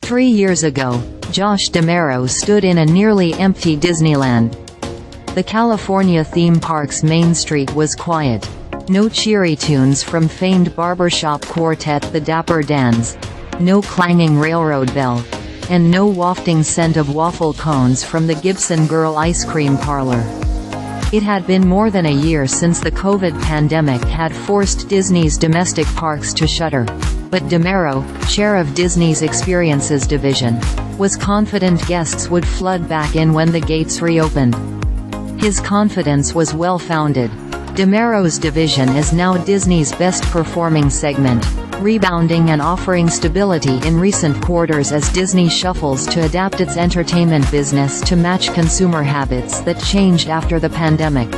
3 years ago, Josh D'Amaro stood in a nearly empty Disneyland. The California theme park's Main Street was quiet. No cheery tunes from famed barbershop quartet the Dapper Dans. No clanging railroad bell. And no wafting scent of waffle cones from the Gibson Girl ice cream parlor. It had been more than a year since the COVID pandemic had forced Disney's domestic parks to shutter. But D'Amaro, chair of Disney's Experiences division, was confident guests would flood back in when the gates reopened. His confidence was well-founded. D'Amaro's division is now Disney's best-performing segment, rebounding and offering stability in recent quarters as Disney shuffles to adapt its entertainment business to match consumer habits that changed after the pandemic.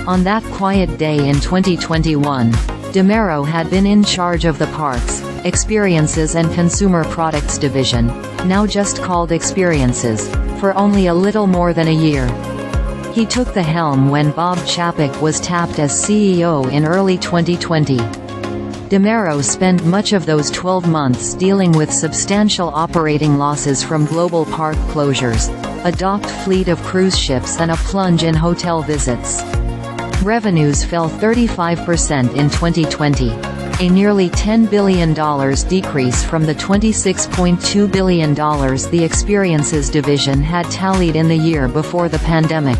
On that quiet day in 2021, D'Amaro had been in charge of the Parks, Experiences and Consumer Products division, now just called Experiences, for only a little more than a year. He took the helm when Bob Chapek was tapped as CEO in early 2020. D'Amaro spent much of those 12 months dealing with substantial operating losses from global park closures, a docked fleet of cruise ships and a plunge in hotel visits. Revenues fell 35% in 2020, a nearly $10 billion decrease from the $26.2 billion the Experiences division had tallied in the year before the pandemic.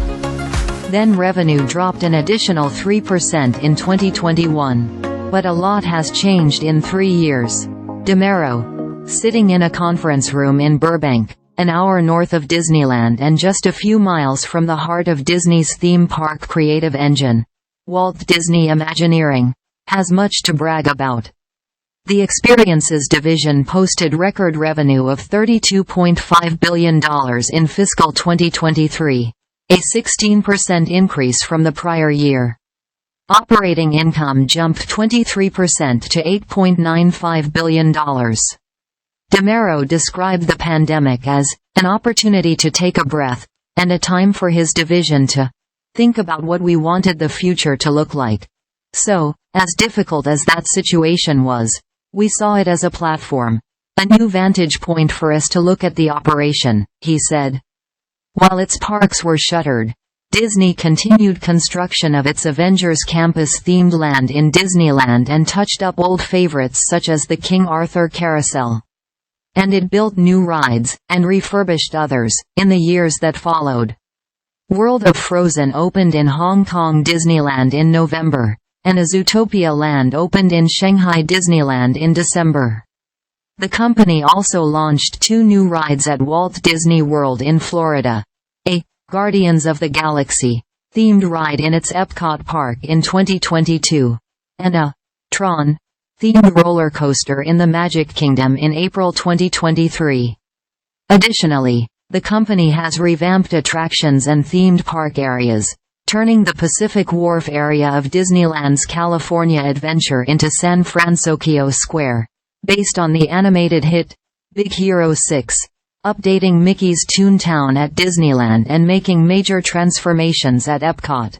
Then revenue dropped an additional 3% in 2021. But a lot has changed in 3 years. D'Amaro, sitting in a conference room in Burbank, an hour north of Disneyland and just a few miles from the heart of Disney's theme park creative engine, Walt Disney Imagineering, has much to brag about. The Experiences division posted record revenue of $32.5 billion in fiscal 2023, a 16% increase from the prior year. Operating income jumped 23% to $8.95 billion. D'Amaro described the pandemic as an opportunity to take a breath, and a time for his division to think about what we wanted the future to look like. So, as difficult as that situation was, we saw it as a platform, a new vantage point for us to look at the operation, he said. While its parks were shuttered, Disney continued construction of its Avengers Campus themed land in Disneyland and touched up old favorites such as the King Arthur Carousel. And it built new rides, and refurbished others, in the years that followed. World of Frozen opened in Hong Kong Disneyland in November, and a Zootopia land opened in Shanghai Disneyland in December. The company also launched 2 new rides at Walt Disney World in Florida. A Guardians of the Galaxy themed ride in its Epcot park in 2022, and a Tron themed roller coaster in the Magic Kingdom in April 2023. Additionally, the company has revamped attractions and themed park areas, turning the Pacific Wharf area of Disneyland's California Adventure into San Fransokyo Square, based on the animated hit Big Hero 6. Updating Mickey's Toon Town at Disneyland and making major transformations at Epcot.